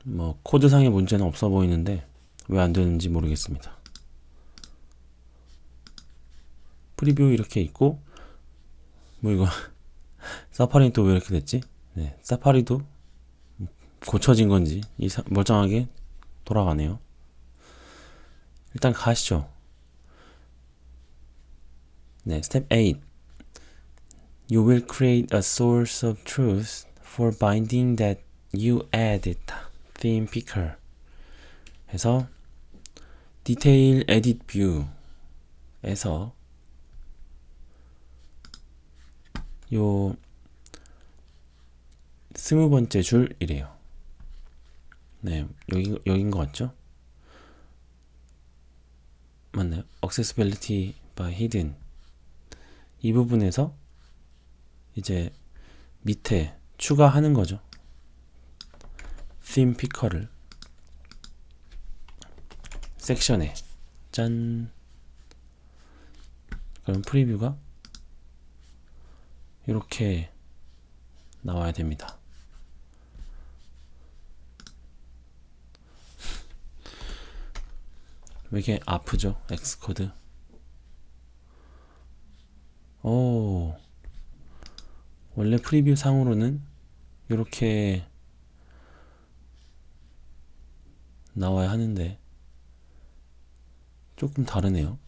뭐 코드상의 문제는 없어 보이는데 왜 안 되는지 모르겠습니다. 프리뷰 이렇게 있고, 뭐 이거 사파리는 또 왜 이렇게 됐지? 네, 사파리도 고쳐진 건지 멀쩡하게 돌아가네요. 일단 가시죠. 네, 스텝 8. You will create a source of truth for binding that you added theme picker. 해서 디테일 에딧 뷰에서 요 20번째 줄이래요. 네, 여긴 것 같죠? 맞나요? Accessibility by Hidden. 이 부분에서 이제 밑에 추가하는 거죠. theme picker를 섹션에 짠. 그럼 프리뷰가 이렇게 나와야 됩니다. 왜 이렇게 아프죠? 엑스코드. 오, 원래 프리뷰 상으로는 이렇게 나와야 하는데 조금 다르네요.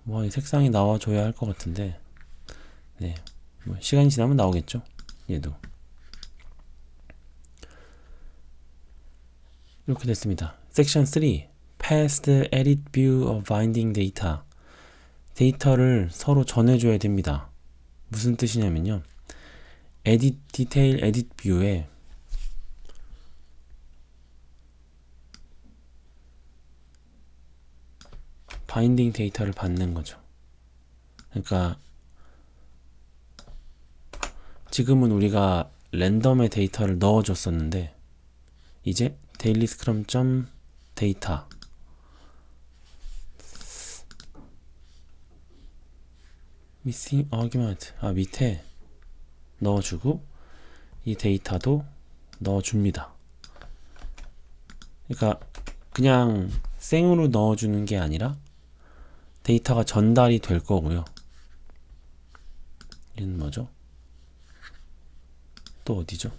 뭐 이 색상이 나와줘야 할 것 같은데, 네, 뭐 시간이 지나면 나오겠죠. 얘도 이렇게 됐습니다. 섹션 3. Past Edit View of Binding Data. 데이터를 서로 전해줘야 됩니다. 무슨 뜻이냐면요, 디테일 에딧 뷰에 바인딩 데이터를 받는 거죠. 그러니까 지금은 우리가 랜덤의 데이터를 넣어줬었는데, 이제 데일리 스크럼 점 데이터 missing argument 밑에 넣어주고 이 데이터도 넣어줍니다. 그러니까 그냥 생으로 넣어주는 게 아니라 데이터가 전달이 될 거고요. 얘는 뭐죠? 또 어디죠?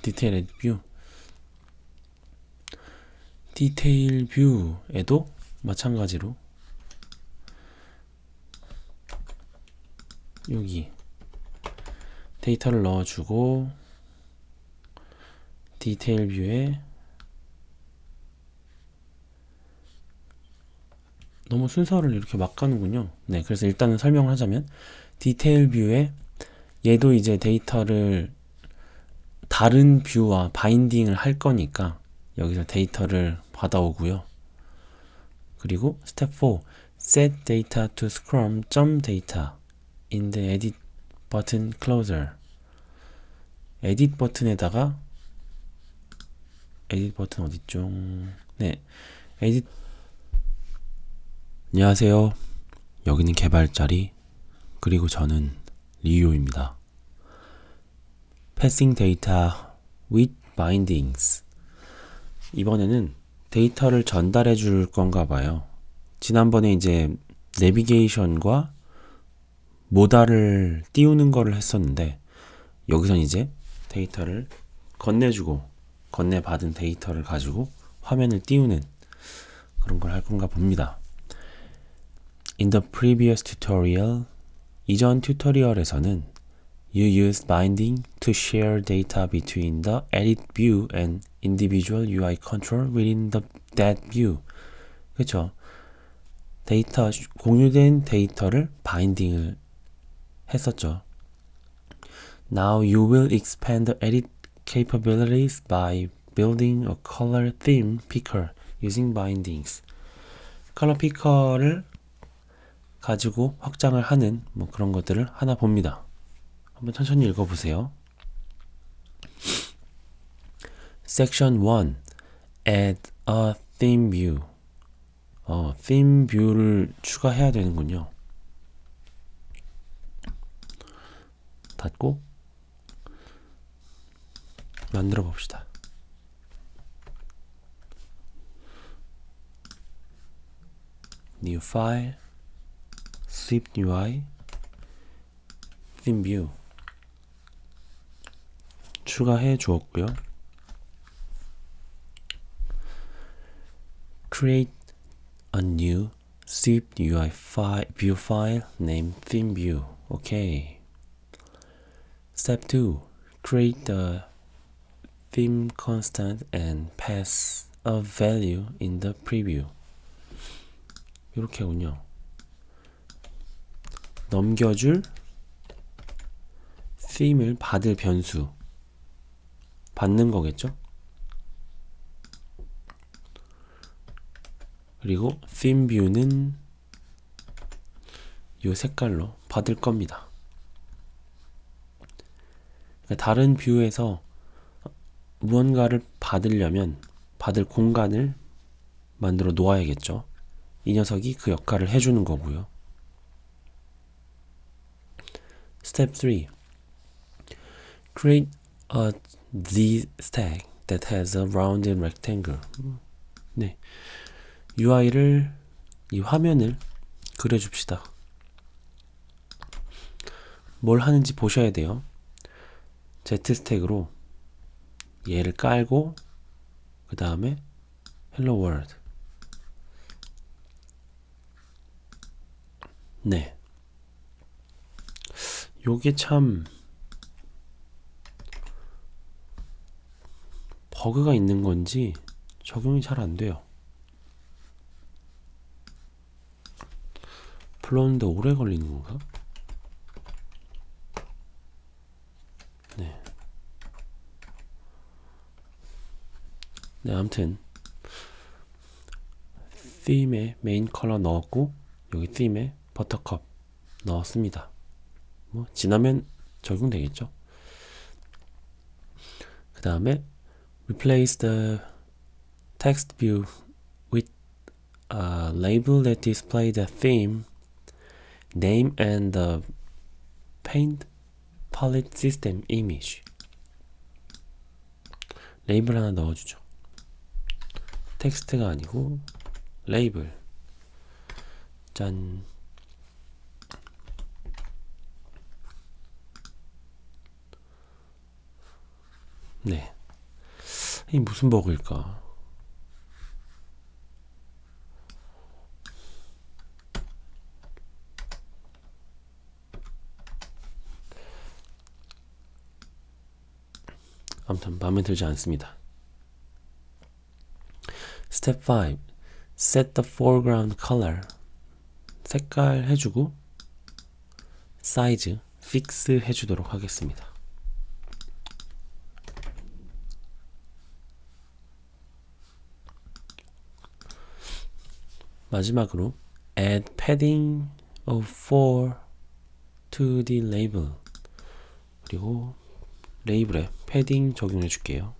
디테일 에딧 뷰. 디테일 뷰에도 마찬가지로 여기 데이터를 넣어주고 디테일 뷰에 너무 순서를 이렇게 막 가는군요. 네, 그래서 일단은 설명을 하자면 디테일 뷰에 얘도 이제 데이터를 다른 뷰와 바인딩을 할 거니까 여기서 데이터를 받아오고요. 그리고 스텝 4. Set data to scrum.data in the edit button closer. 에딧 버튼에다가 에딧 버튼 어딨죠? 네, 에딧. 안녕하세요. 여기는 개발자리, 그리고 저는 리오입니다. Passing data with bindings. 이번에는 데이터를 전달해 줄 건가 봐요. 지난번에 이제 내비게이션과 모달을 띄우는 거를 했었는데, 여기선 이제 데이터를 건네주고 건네받은 데이터를 가지고 화면을 띄우는 그런 걸 할 건가 봅니다. In the previous tutorial, 이전 튜토리얼에서는 You used binding to share data between the edit view and individual UI control within that view. 그렇죠? 데이터, 공유된 데이터를 바인딩을 했었죠. Now you will expand the edit capabilities by building a color theme picker using bindings. 컬러 피커를 가지고 확장을 하는 뭐 그런 것들을 하나 봅니다. 한번 천천히 읽어보세요. Section 1. Add a theme view. theme view를 추가해야 되는군요. 닫고 만들어 봅시다. New file, Swift UI, Theme View 추가해 주었고요. Create a new Swift UI view file named Theme View. Okay. Step 2. Create the theme constant and pass a value in the preview. 이렇게군요. 넘겨줄 theme을 받을 변수 받는 거겠죠? 그리고 theme view는 이 색깔로 받을 겁니다. 다른 뷰에서 무언가를 받으려면 받을 공간을 만들어 놓아야겠죠. 이 녀석이 그 역할을 해주는 거고요. Step 3. Create a Z stack that has a rounded rectangle. 네, UI를 이 화면을 그려줍시다. 뭘 하는지 보셔야 돼요. Z 스택으로 얘를 깔고 그 다음에 Hello World. 네, 요게 참 버그가 있는 건지 적용이 잘 안 돼요. 불렀는데 오래 걸리는 건가? 네. 네, 아무튼 theme에 메인 컬러 넣었고 여기 theme에 버터컵 넣었습니다. 뭐 지나면 적용되겠죠. 그 다음에 replace the text view with a label that displays the theme name and the paint palette system image. 레이블 하나 넣어주죠. 텍스트가 아니고 레이블. 짠. 네. 이 무슨 버그일까? 아무튼 마음에 들지 않습니다. Step 5. Set the foreground color. 색깔 해주고 사이즈 픽스 해주도록 하겠습니다. 마지막으로 add padding of 4 to the label. 그리고 레이블에 패딩 적용해 줄게요.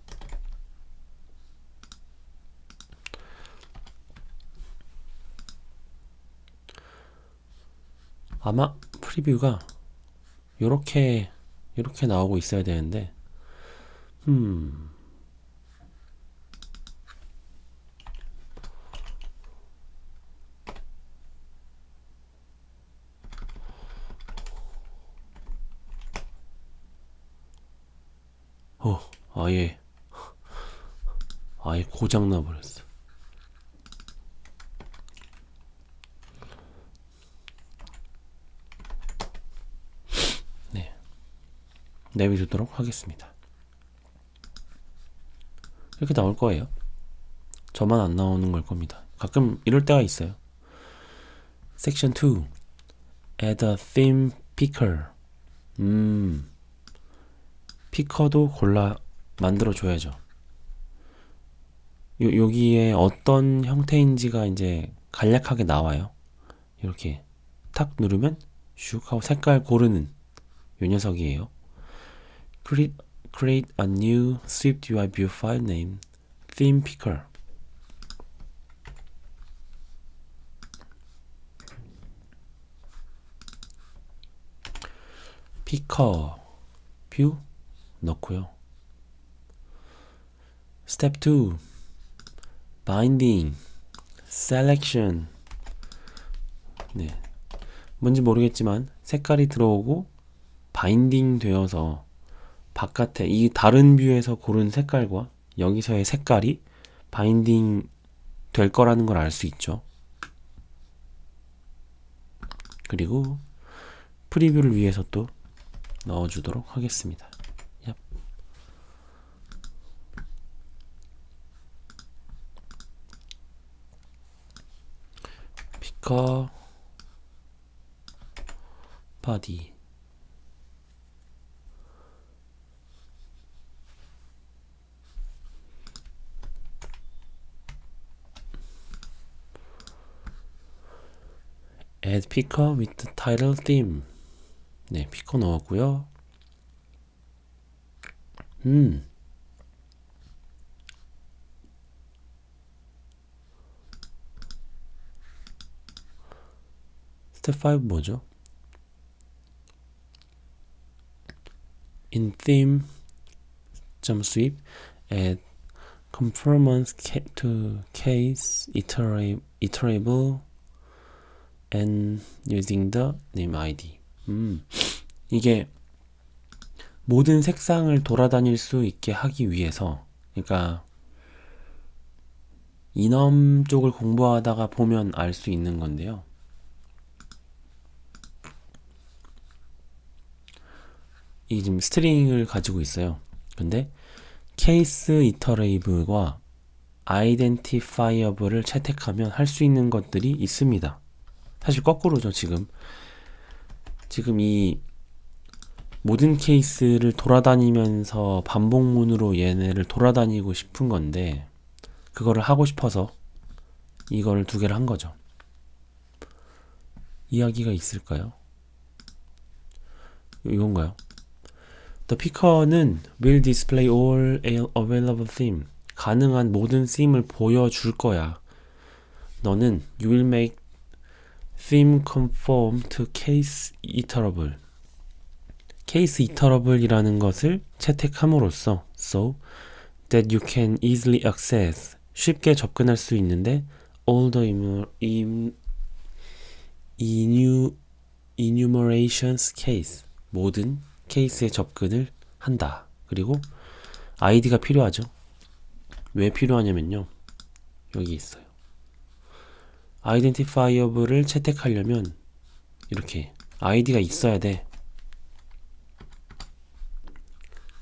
아마 프리뷰가 요렇게 나오고 있어야 되는데 아예 고장 나버렸어. 네, 내비두도록 하겠습니다. 이렇게 나올 거예요. 저만 안 나오는 걸 겁니다. 가끔 이럴 때가 있어요. Section 2. Add a theme picker. 피커도 골라 만들어 줘야죠. 여기에 어떤 형태인지가 이제 간략하게 나와요. 이렇게 탁 누르면 슉 하고 색깔 고르는 요 녀석이에요. Create a new Swift UI view file named Theme Picker. 피커 뷰 넣고요. 스텝 2 바인딩 셀렉션. 네, 뭔지 모르겠지만 색깔이 들어오고 바인딩 되어서 바깥에 이 다른 뷰에서 고른 색깔과 여기서의 색깔이 바인딩 될 거라는 걸 알 수 있죠. 그리고 프리뷰를 위해서 또 넣어주도록 하겠습니다. 얍. 피커 바디 add picker with the title theme. 네, 피커 넣었고요. 스텝 5 뭐죠? in theme sweep add conformance to case iterable and using the name ID. 이게 모든 색상을 돌아다닐 수 있게 하기 위해서, 그러니까 이넘 쪽을 공부하다가 보면 알 수 있는 건데요. 이 지금 스트링을 가지고 있어요. 근데 케이스 이터레이블과 아이덴티파이어블을 채택하면 할 수 있는 것들이 있습니다. 사실 거꾸로죠. 지금 이 모든 케이스를 돌아다니면서 반복문으로 얘네를 돌아다니고 싶은 건데, 그거를 하고 싶어서 이거를 두 개를 한 거죠. 이야기가 있을까요? 이건가요? The picker는 will display all available theme. 가능한 모든 theme을 보여줄 거야. 너는 you will make theme conform to case iterable. case iterable이라는 것을 채택함으로써 so that you can easily access. 쉽게 접근할 수 있는데 all the enumerations case. 모든 케이스에 접근을 한다. 그리고 아이디가 필요하죠. 왜 필요하냐면요, 여기 있어요. 아이덴티파이어블을 채택하려면 이렇게 아이디가 있어야 돼.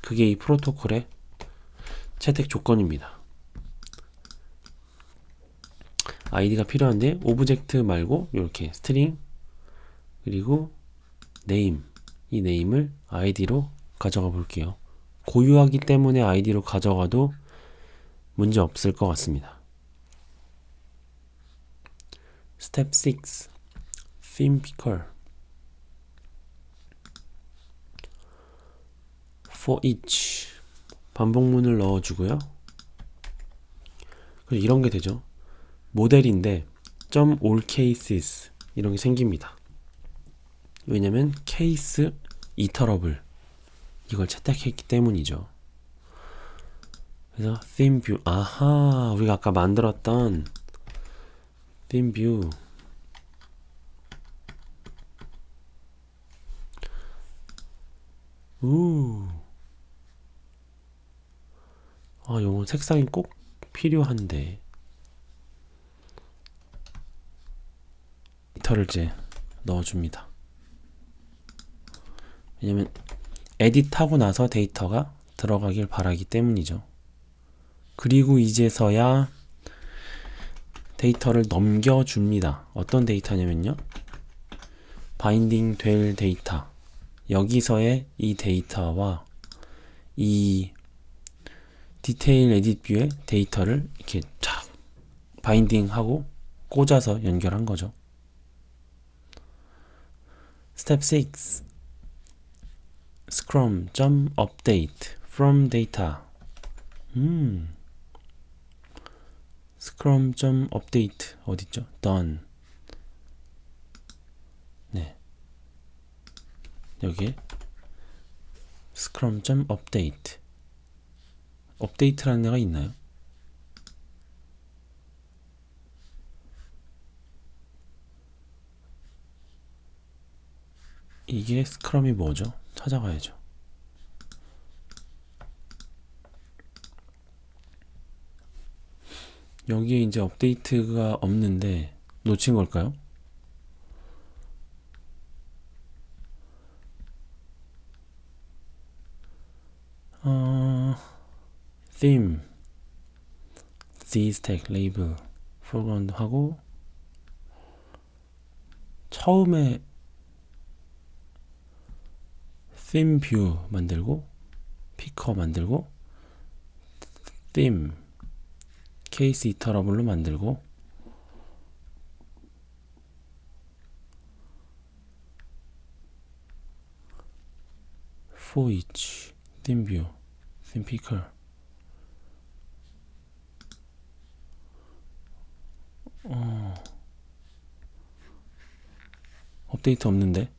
그게 이 프로토콜의 채택 조건입니다. 아이디가 필요한데 오브젝트 말고 이렇게 스트링 그리고 네임, 이 네임을 아이디로 가져가 볼게요. 고유하기 때문에 아이디로 가져가도 문제 없을 것 같습니다. 스텝 6 theme picker for each 반복문을 넣어주고요. 이런 게 되죠. 모델인데 .all cases 이런 게 생깁니다. 왜냐면 케이스 이터러블 이걸 채택했기 때문이죠. 그래서 theme view, 아하, 우리가 아까 만들었던 theme view 요건 색상이 꼭 필요한데 데이터를 이제 넣어줍니다. 왜냐면 에딧하고 나서 데이터가 들어가길 바라기 때문이죠. 그리고 이제서야 데이터를 넘겨줍니다. 어떤 데이터냐면요, 바인딩 될 데이터, 여기서의 이 데이터와 이 디테일 에딧 뷰의 데이터를 이렇게 쫙 바인딩하고 꽂아서 연결한 거죠. 스텝 6 scrum.update from data. scrum.update 어딨죠? done. 네, 여기에 scrum.update. 업데이트라는 애가 있나요? 이게 스크럼이 뭐죠? 찾아가야죠. 여기에 이제 업데이트가 없는데 놓친 걸까요? theme, these tag label, foreground 하고 처음에 theme view 만들고 picker 만들고 theme case iterable로 만들고 for each theme view, theme picker 업데이트 없는데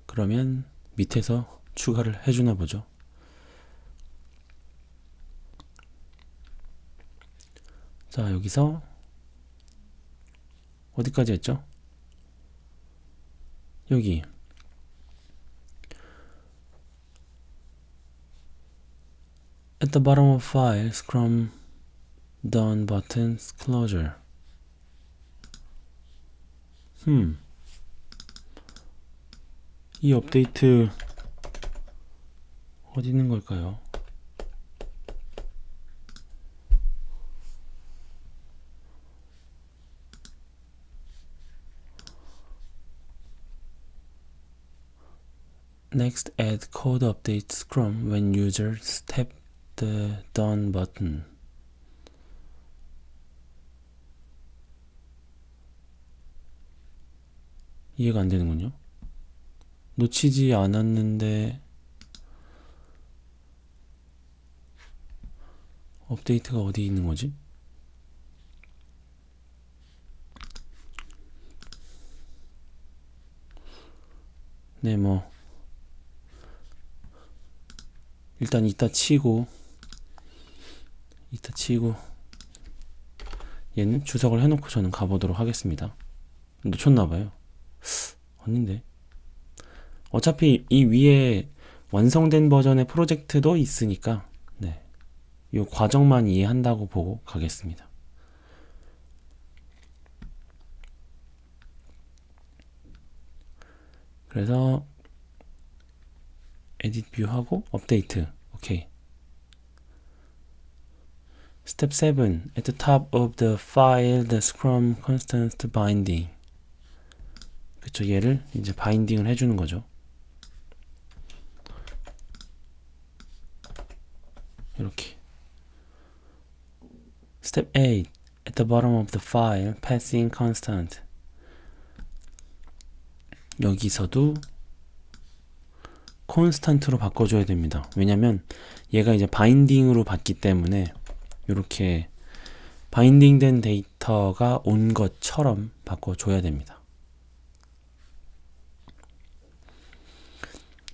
그러면 밑에서 추가를 해주나 보죠. 자, 여기서 어디까지 했죠? 여기 at the bottom of file scrum done button closure. 이 업데이트 어디 있는 걸까요? Next, add code update scrum when users tap the done button. 이해가 안 되는군요. 놓치지 않았는데 업데이트가 어디 있는 거지? 네, 뭐 일단 이따 치고 얘는 주석을 해놓고 저는 가보도록 하겠습니다. 놓쳤나봐요. 아닌데 어차피 이 위에 완성된 버전의 프로젝트도 있으니까 네, 이 과정만 이해한다고 보고 가겠습니다. 그래서 에딧 뷰 하고 업데이트. 오케이. Step 7. At the top of the file, the scrum constant binding. 그쵸, 얘를 이제 바인딩을 해주는 거죠. 이렇게. Step 8. At the bottom of the file, passing constant. 여기서도 콘스탄트로 바꿔줘야 됩니다. 왜냐면 얘가 이제 바인딩으로 받기 때문에 이렇게 바인딩된 데이터가 온 것처럼 바꿔줘야 됩니다.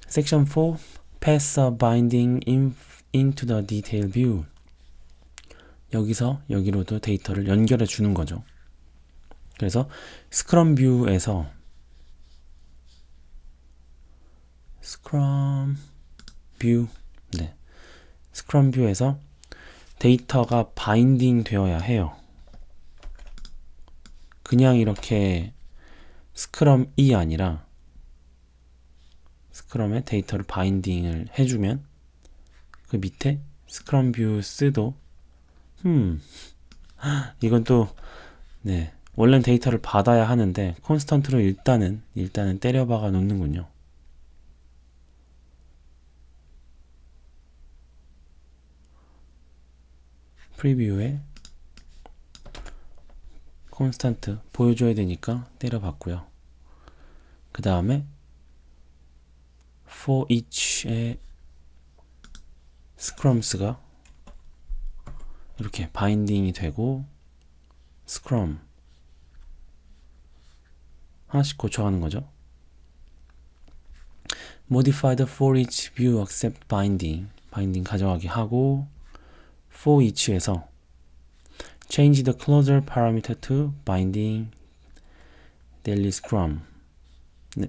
Section 4. Pass a binding into the detail view. 여기서 여기로도 데이터를 연결해 주는 거죠. 그래서 스크럼 뷰에서 스크럼 뷰에서 데이터가 바인딩 되어야 해요. 그냥 이렇게 스크럼이 아니라 스크럼에 데이터를 바인딩을 해주면 그 밑에 스크럼 뷰 쓰도 이건 또 네, 원래는 데이터를 받아야 하는데 콘스턴트로 일단은 때려박아 놓는군요. 프리뷰에 콘스탄트 보여줘야 되니까 때려봤고요. 그 다음에 for each의 scrums가 이렇게 바인딩이 되고 scrum 하나씩 고쳐가는 거죠. modify the for each view except binding. binding 가져가게 하고 for each에서 change the closer parameter to binding daily scrum.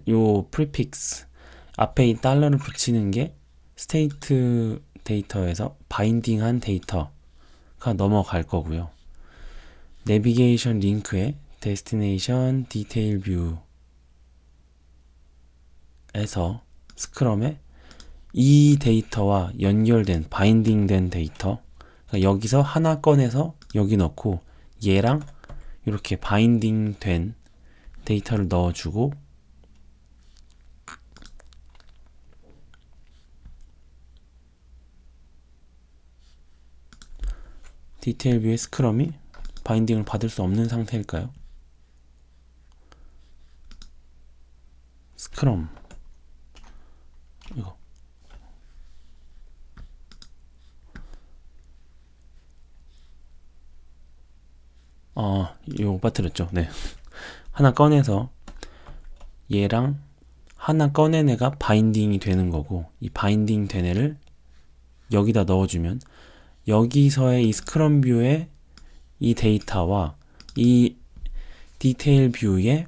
요 prefix 앞에 이 달러를 붙이는 게 state 데이터에서 바인딩한 데이터가 넘어갈 거고요. 내비게이션 링크에 destination detail view에서 스크럼에 이 데이터와 연결된 바인딩된 데이터, 그러니까 여기서 하나 꺼내서 여기 넣고 얘랑 이렇게 바인딩된 데이터를 넣어주고 디테일 뷰의 스크럼이 바인딩을 받을 수 없는 상태일까요? 스크럼 이거 이거 빠뜨렸죠. 네. 하나 꺼내서 얘랑 하나 꺼낸 애가 바인딩이 되는 거고 이 바인딩 된 애를 여기다 넣어주면 여기서의 이 스크럼 뷰의 이 데이터와 이 디테일 뷰의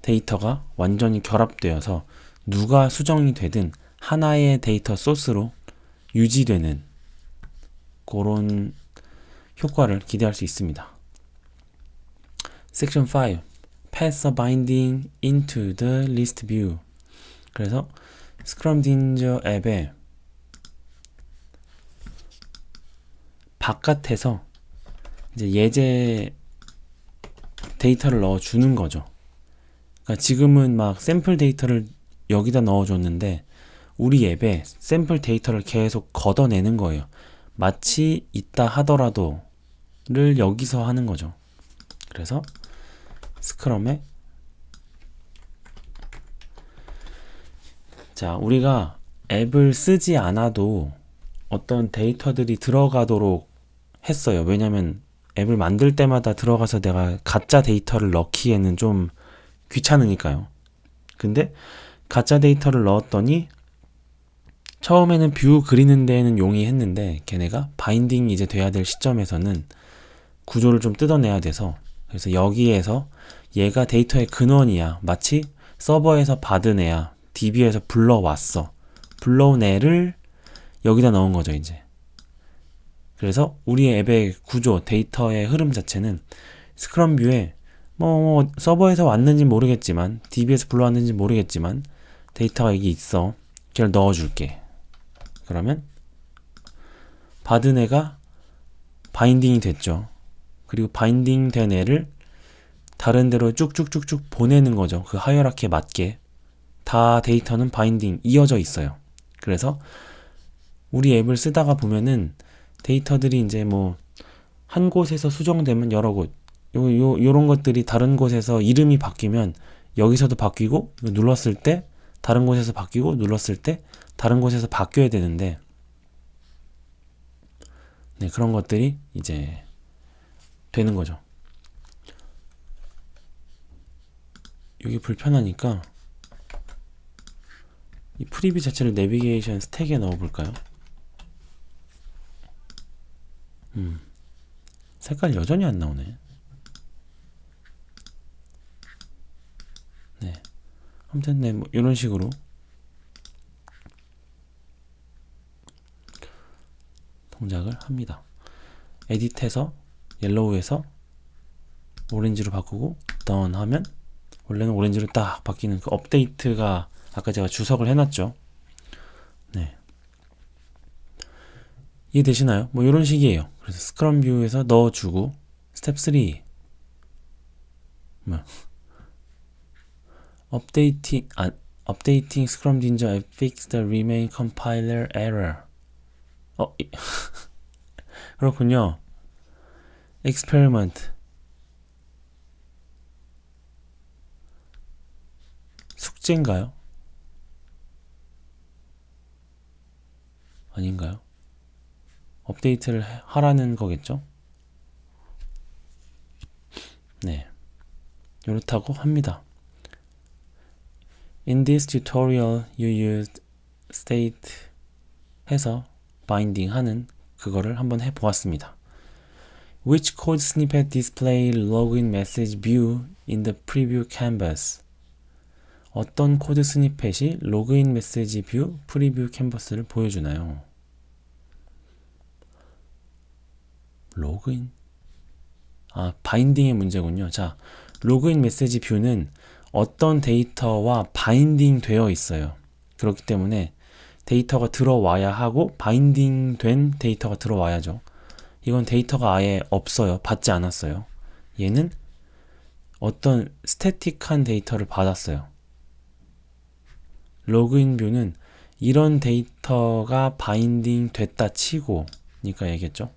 데이터가 완전히 결합되어서 누가 수정이 되든 하나의 데이터 소스로 유지되는 그런 효과를 기대할 수 있습니다. Section 5. Pass a binding into the list view. 그래서 스크럼디인저 앱에 바깥에서 이제 예제 데이터를 넣어주는 거죠. 그러니까 지금은 막 샘플 데이터를 여기다 넣어줬는데 우리 앱에 샘플 데이터를 계속 걷어내는 거예요. 마치 있다 하더라도를 여기서 하는 거죠. 그래서 스크럼에 자, 우리가 앱을 쓰지 않아도 어떤 데이터들이 들어가도록 했어요. 왜냐면 앱을 만들 때마다 들어가서 내가 가짜 데이터를 넣기에는 좀 귀찮으니까요. 근데 가짜 데이터를 넣었더니 처음에는 뷰 그리는 데에는 용이했는데 걔네가 바인딩이 이제 돼야 될 시점에서는 구조를 좀 뜯어내야 돼서 그래서 여기에서 얘가 데이터의 근원이야. 마치 서버에서 받은 애야. DB에서 불러왔어. 불러온 애를 여기다 넣은 거죠, 이제. 그래서 우리 앱의 구조, 데이터의 흐름 자체는 스크럼 뷰에 서버에서 왔는지 모르겠지만 DB에서 불러왔는지 모르겠지만 데이터가 여기 있어. 걔를 넣어줄게. 그러면 받은 애가 바인딩이 됐죠. 그리고 바인딩 된 애를 다른 데로 쭉쭉쭉쭉 보내는 거죠. 그 하이어라키에 맞게. 다 데이터는 바인딩 이어져 있어요. 그래서 우리 앱을 쓰다가 보면은 데이터들이 이제 뭐 한 곳에서 수정되면 여러 곳 요런 것들이 다른 곳에서 이름이 바뀌면 여기서도 바뀌고 눌렀을 때 다른 곳에서 바뀌고 눌렀을 때 다른 곳에서 바뀌어야 되는데 네, 그런 것들이 이제 되는 거죠. 여기 불편하니까 이 프리뷰 자체를 내비게이션 스택에 넣어볼까요? 색깔 여전히 안 나오네. 네. 아무튼 네, 뭐 이런 식으로 동작을 합니다. 에디트해서 옐로우에서 오렌지로 바꾸고 done 하면 원래는 오렌지로 딱 바뀌는 그 업데이트가 아까 제가 주석을 해놨죠. 네. 이해되시나요? 뭐 이런 식이에요. 그래서 스크럼 뷰에서 넣어주고 스텝 3 updating Scrum Ninja and fix the remain compiler error. 그렇군요. experiment 숙제인가요? 아닌가요? 업데이트를 하라는 거겠죠? 네. 이렇다고 합니다. In this tutorial, you used state 해서 binding 하는 그거를 한번 해보았습니다. Which code snippet display login message view in the preview canvas? 어떤 코드 스니펫이 로그인 메시지 뷰 프리뷰 캔버스를 보여주나요? 로그인? 바인딩의 문제군요. 자, 로그인 메시지 뷰는 어떤 데이터와 바인딩 되어 있어요. 그렇기 때문에 데이터가 들어와야 하고 바인딩 된 데이터가 들어와야죠. 이건 데이터가 아예 없어요. 받지 않았어요. 얘는 어떤 스태틱한 데이터를 받았어요. 로그인 뷰는 이런 데이터가 바인딩 됐다 치고 니까 얘기했죠.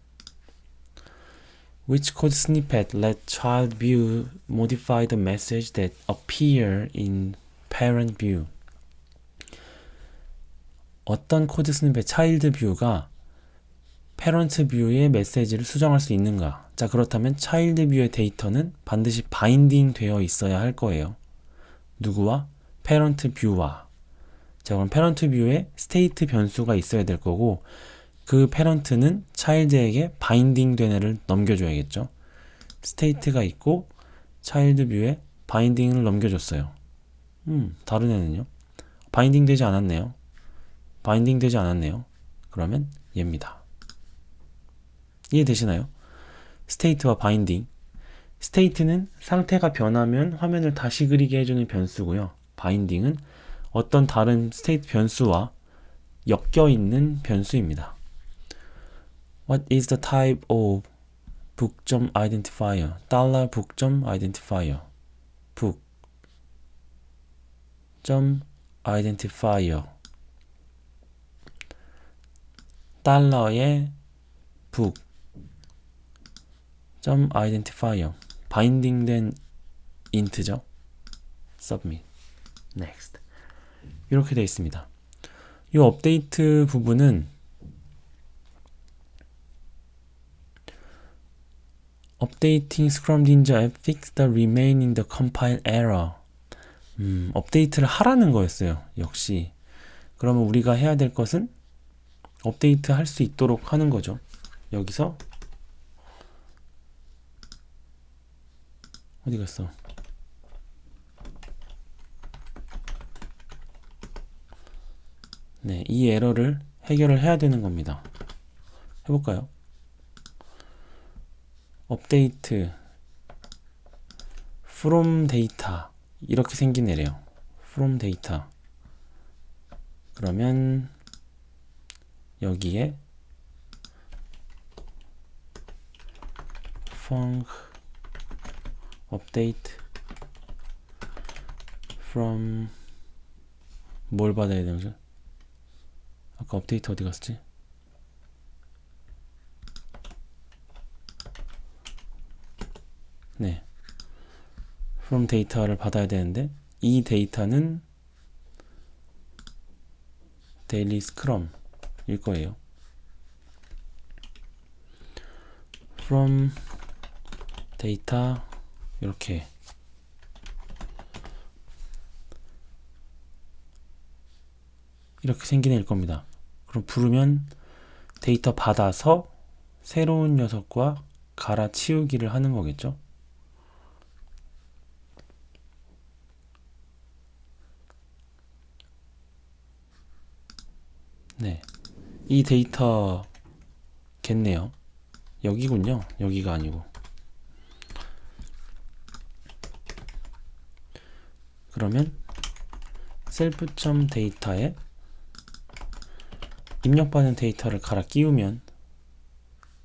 Which code snippet let child view modify the message that appear in parent view? 어떤 코드 스니펫 차일드 뷰가 패런트 뷰의 메시지를 수정할 수 있는가? 자, 그렇다면 차일드 뷰의 데이터는 반드시 바인딩 되어 있어야 할 거예요. 누구와? 패런트 뷰와. 자, 그럼 패런트 뷰에 스테이트 변수가 있어야 될 거고 그 패런트는 차일드에게 바인딩 된 애를 넘겨줘야겠죠. 스테이트가 있고 차일드 뷰에 바인딩을 넘겨줬어요. 다른 애는요? 바인딩 되지 않았네요. 바인딩 되지 않았네요. 그러면 얘입니다. 이해되시나요? 스테이트와 바인딩. 스테이트는 상태가 변하면 화면을 다시 그리게 해주는 변수고요. 바인딩은 어떤 다른 스테이트 변수와 엮여있는 변수입니다. What is the type of book.identifier? $book.identifier. book.identifier. 달러의 book. .identifier. 바인딩된 int죠. submit. next. 이렇게 되어 있습니다. 이 업데이트 부분은 Updating Scrum Ninja app fix the remaining the compile error. 업데이트를 하라는 거였어요. 역시. 그러면 우리가 해야 될 것은 업데이트 할 수 있도록 하는 거죠. 여기서 어디 갔어? 네, 이 에러를 해결을 해야 되는 겁니다. 해볼까요? 업데이트 from data 이렇게 생긴 애래요. from data. 그러면 여기에 func update from 뭘 받아야 되죠? 아까 업데이트 어디 갔지? 네, from data를 받아야 되는데 이 데이터는 daily scrum 일 거예요. from data 이렇게 생긴 애일 겁니다. 그럼 부르면 데이터 받아서 새로운 녀석과 갈아치우기를 하는 거겠죠. 네, 이 데이터겠네요. 여기군요. 여기가 아니고. 그러면 self.data에 입력받은 데이터를 갈아 끼우면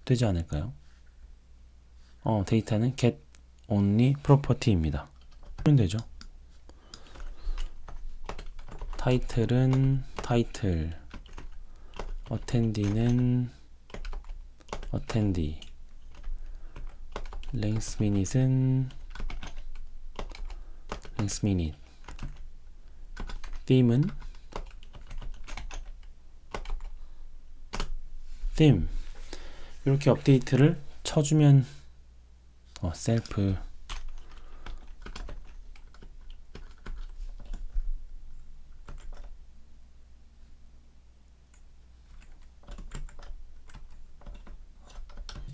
되지 않을까요? 데이터는 get only property입니다. 하면 되죠. 타이틀은 타이틀, attendee는 attendee, length minute은 length minute, theme은 theme. 이렇게 업데이트를 쳐주면 self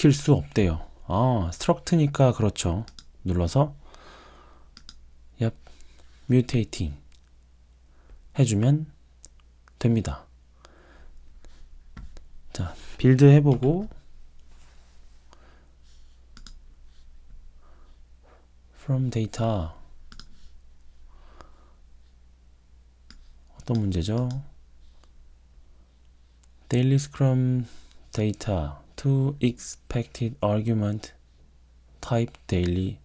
익힐 수 없대요. struct니까 그렇죠. 눌러서 mutating 해주면 됩니다. 자, 빌드 해보고 from data 어떤 문제죠? daily scrum data to expected argument type daily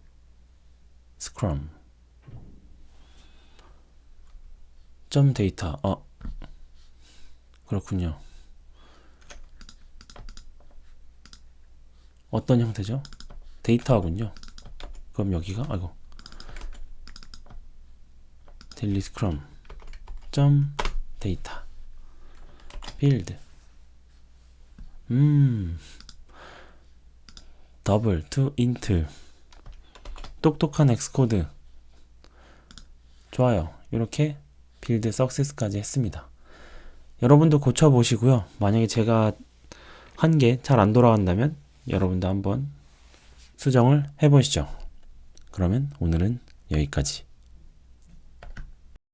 scrum 점 데이터 그렇군요. 어떤 형태죠? 데이터하군요. 그럼 여기가 daily scrum 점 데이터 빌드 더블 to int 똑똑한 엑스코드 좋아요. 이렇게 빌드 석세스까지 했습니다. 여러분도 고쳐보시고요. 만약에 제가 한 게 잘 안 돌아간다면 여러분도 한번 수정을 해보시죠. 그러면 오늘은 여기까지.